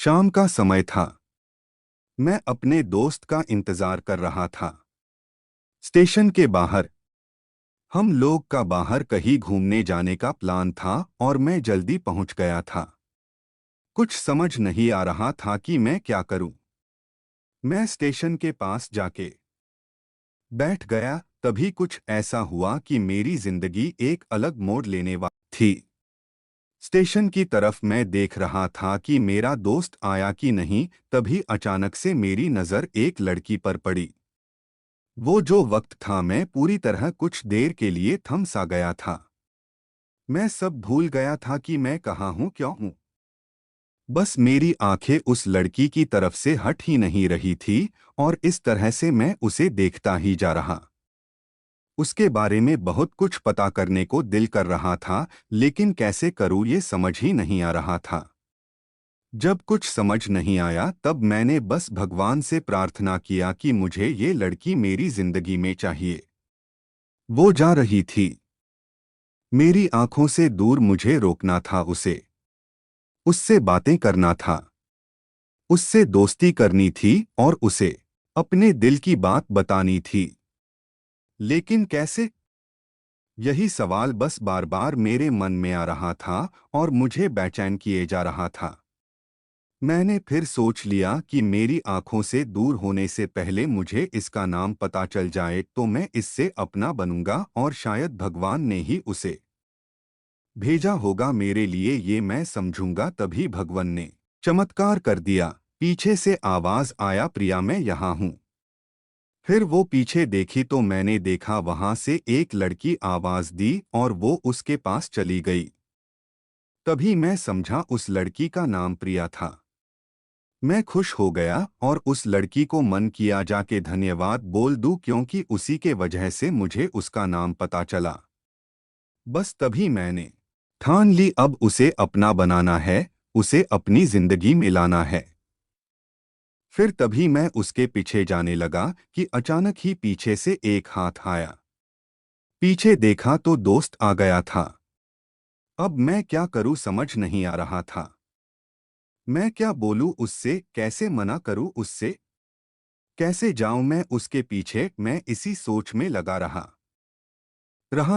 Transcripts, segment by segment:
शाम का समय था। मैं अपने दोस्त का इंतजार कर रहा था। स्टेशन के बाहर हम लोग का बाहर कहीं घूमने जाने का प्लान था और मैं जल्दी पहुंच गया था। कुछ समझ नहीं आ रहा था कि मैं क्या करूं। मैं स्टेशन के पास जाके बैठ गया। तभी कुछ ऐसा हुआ कि मेरी जिंदगी एक अलग मोड़ लेने वाली थी। स्टेशन की तरफ मैं देख रहा था कि मेरा दोस्त आया कि नहीं, तभी अचानक से मेरी नज़र एक लड़की पर पड़ी। वो जो वक्त था, मैं पूरी तरह कुछ देर के लिए थम सा गया था। मैं सब भूल गया था कि मैं कहाँ हूँ, क्यों हूँ। बस मेरी आंखें उस लड़की की तरफ से हट ही नहीं रही थी और इस तरह से मैं उसे देखता ही जा रहा। उसके बारे में बहुत कुछ पता करने को दिल कर रहा था, लेकिन कैसे करूँ ये समझ ही नहीं आ रहा था। जब कुछ समझ नहीं आया तब मैंने बस भगवान से प्रार्थना किया कि मुझे ये लड़की मेरी जिंदगी में चाहिए। वो जा रही थी। मेरी आंखों से दूर मुझे रोकना था उसे। उससे बातें करना था। उससे दोस्ती करनी थी और उसे अपने दिल की बात बतानी थी। लेकिन कैसे? यही सवाल बस बार बार मेरे मन में आ रहा था और मुझे बेचैन किए जा रहा था। मैंने फिर सोच लिया कि मेरी आंखों से दूर होने से पहले मुझे इसका नाम पता चल जाए तो मैं इससे अपना बनूंगा और शायद भगवान ने ही उसे भेजा होगा मेरे लिए, ये मैं समझूंगा। तभी भगवान ने चमत्कार कर दिया। पीछे से आवाज आया, प्रिया मैं यहाँ हूँ। फिर वो पीछे देखी तो मैंने देखा वहां से एक लड़की आवाज दी और वो उसके पास चली गई। तभी मैं समझा उस लड़की का नाम प्रिया था। मैं खुश हो गया और उस लड़की को मन किया जाके धन्यवाद बोल दूं, क्योंकि उसी के वजह से मुझे उसका नाम पता चला। बस तभी मैंने ठान ली, अब उसे अपना बनाना है, उसे अपनी जिंदगी में लाना है। फिर तभी मैं उसके पीछे जाने लगा कि अचानक ही पीछे से एक हाथ आया। पीछे देखा तो दोस्त आ गया था। अब मैं क्या करूं समझ नहीं आ रहा था। मैं क्या बोलूं उससे, कैसे मना करूं उससे, कैसे जाऊं मैं उसके पीछे। मैं इसी सोच में लगा रहा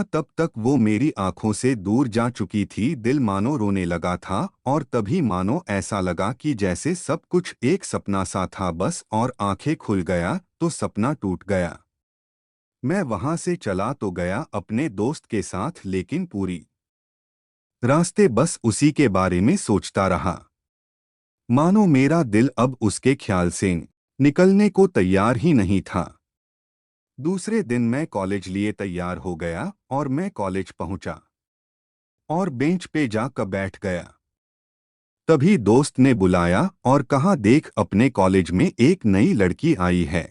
तब तक वो मेरी आंखों से दूर जा चुकी थी। दिल मानो रोने लगा था और तभी मानो ऐसा लगा कि जैसे सब कुछ एक सपना सा था बस, और आंखें खुल गया तो सपना टूट गया। मैं वहां से चला तो गया अपने दोस्त के साथ, लेकिन पूरी रास्ते बस उसी के बारे में सोचता रहा। मानो मेरा दिल अब उसके ख्याल से निकलने को तैयार ही नहीं था। दूसरे दिन मैं कॉलेज लिए तैयार हो गया और मैं कॉलेज पहुंचा और बेंच पे जाकर बैठ गया। तभी दोस्त ने बुलाया और कहा, देख अपने कॉलेज में एक नई लड़की आई है।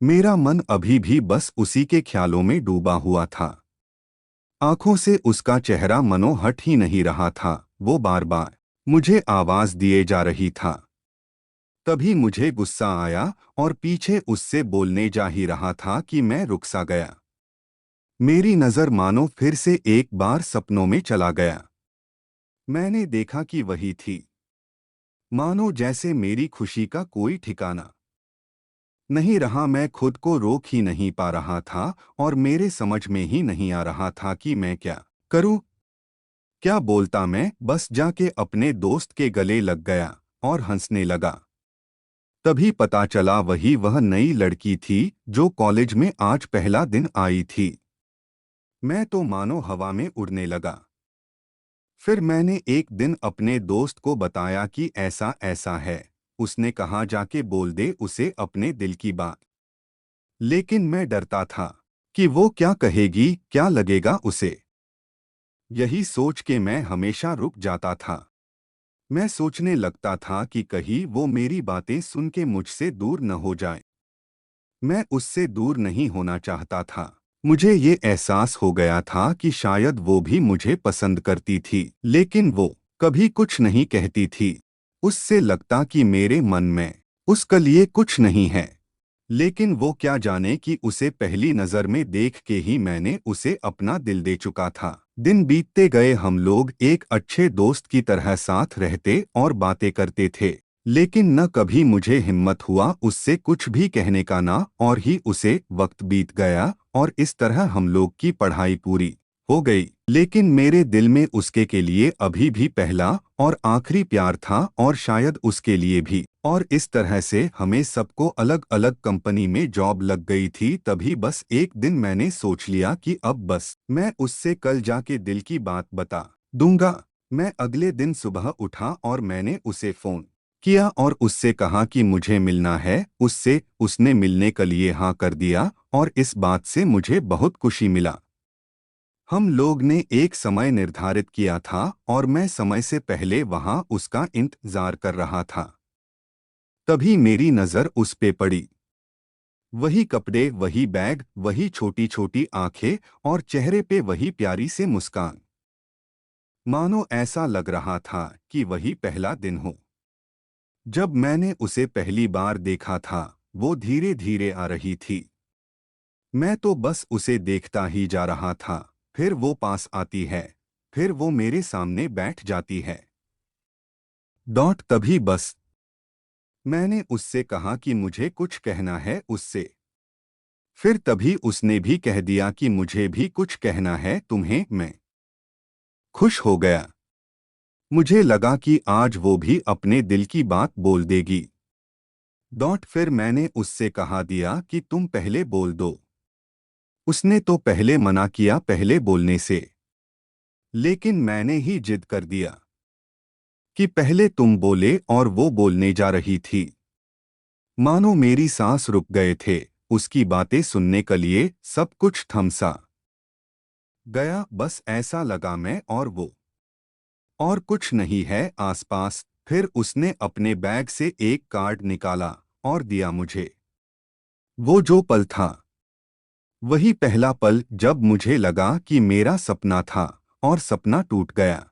मेरा मन अभी भी बस उसी के ख्यालों में डूबा हुआ था। आंखों से उसका चेहरा मनो हट ही नहीं रहा था। वो बार बार मुझे आवाज दिए जा रही था। तभी मुझे गुस्सा आया और पीछे उससे बोलने जा ही रहा था कि मैं रुक सा गया। मेरी नज़र मानो फिर से एक बार सपनों में चला गया। मैंने देखा कि वही थी। मानो जैसे मेरी खुशी का कोई ठिकाना नहीं रहा। मैं खुद को रोक ही नहीं पा रहा था और मेरे समझ में ही नहीं आ रहा था कि मैं क्या करूं। क्या बोलता मैं बस जाके अपने दोस्त के गले लग गया और हंसने लगा। तभी पता चला वह नई लड़की थी जो कॉलेज में आज पहला दिन आई थी। मैं तो मानो हवा में उड़ने लगा। फिर मैंने एक दिन अपने दोस्त को बताया कि ऐसा ऐसा है। उसने कहा, जाके बोल दे उसे अपने दिल की बात। लेकिन मैं डरता था कि वो क्या कहेगी, क्या लगेगा उसे। यही सोच के मैं हमेशा रुक जाता था। मैं सोचने लगता था कि कहीं वो मेरी बातें सुन के मुझसे दूर न हो जाए। मैं उससे दूर नहीं होना चाहता था। मुझे ये एहसास हो गया था कि शायद वो भी मुझे पसंद करती थी, लेकिन वो कभी कुछ नहीं कहती थी। उससे लगता कि मेरे मन में उसके लिए कुछ नहीं है। लेकिन वो क्या जाने कि उसे पहली नज़र में देख के ही मैंने उसे अपना दिल दे चुका था। दिन बीतते गए, हम लोग एक अच्छे दोस्त की तरह साथ रहते और बातें करते थे। लेकिन न कभी मुझे हिम्मत हुआ उससे कुछ भी कहने का, ना और ही उसे। वक्त बीत गया और इस तरह हम लोग की पढ़ाई पूरी हो गई। लेकिन मेरे दिल में उसके के लिए अभी भी पहला और आखिरी प्यार था, और शायद उसके लिए भी। और इस तरह से हमें सबको अलग अलग कंपनी में जॉब लग गई थी। तभी बस एक दिन मैंने सोच लिया कि अब बस मैं उससे कल जाके दिल की बात बता दूंगा। मैं अगले दिन सुबह उठा और मैंने उसे फोन किया और उससे कहा कि मुझे मिलना है उससे। उसने मिलने के लिए हाँ कर दिया और इस बात से मुझे बहुत खुशी मिला। हम लोग ने एक समय निर्धारित किया था और मैं समय से पहले वहां उसका इंतजार कर रहा था। तभी मेरी नजर उस पे पड़ी। वही कपड़े, वही बैग, वही छोटी छोटी आंखें और चेहरे पे वही प्यारी से मुस्कान। मानो ऐसा लग रहा था कि वही पहला दिन हो जब मैंने उसे पहली बार देखा था। वो धीरे धीरे आ रही थी। मैं तो बस उसे देखता ही जा रहा था। फिर वो पास आती है, फिर वो मेरे सामने बैठ जाती है। तभी बस मैंने उससे कहा कि मुझे कुछ कहना है उससे। फिर तभी उसने भी कह दिया कि मुझे भी कुछ कहना है तुम्हें। मैं खुश हो गया। मुझे लगा कि आज वो भी अपने दिल की बात बोल देगी। फिर मैंने उससे कहा दिया कि तुम पहले बोल दो। उसने तो पहले मना किया पहले बोलने से, लेकिन मैंने ही जिद कर दिया कि पहले तुम बोले, और वो बोलने जा रही थी। मानो मेरी सांस रुक गए थे। उसकी बातें सुनने के लिए सब कुछ थम सा गया। बस ऐसा लगा मैं और वो, और कुछ नहीं है आसपास। फिर उसने अपने बैग से एक कार्ड निकाला और दिया मुझे। वो जो पल था, वही पहला पल जब मुझे लगा कि मेरा सपना था और सपना टूट गया।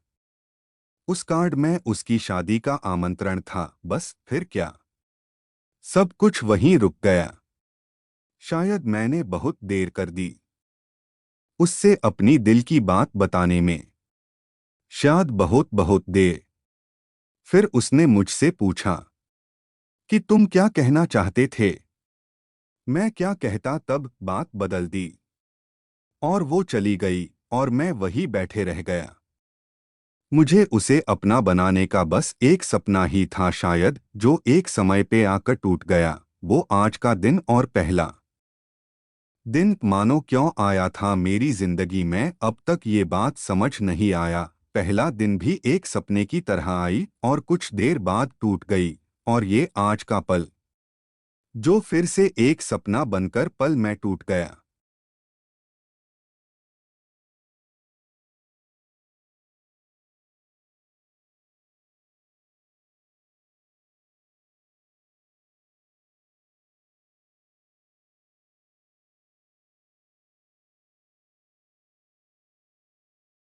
उस कार्ड में उसकी शादी का आमंत्रण था। बस फिर क्या, सब कुछ वहीं रुक गया। शायद मैंने बहुत देर कर दी उससे अपनी दिल की बात बताने में। शायद बहुत बहुत देर। फिर उसने मुझसे पूछा कि तुम क्या कहना चाहते थे। मैं क्या कहता, तब बात बदल दी और वो चली गई और मैं वही बैठे रह गया। मुझे उसे अपना बनाने का बस एक सपना ही था शायद, जो एक समय पे आकर टूट गया। वो आज का दिन और पहला दिन मानो क्यों आया था मेरी जिंदगी में, अब तक ये बात समझ नहीं आया। पहला दिन भी एक सपने की तरह आई और कुछ देर बाद टूट गई। और ये आज का पल, जो फिर से एक सपना बनकर पल में टूट गया।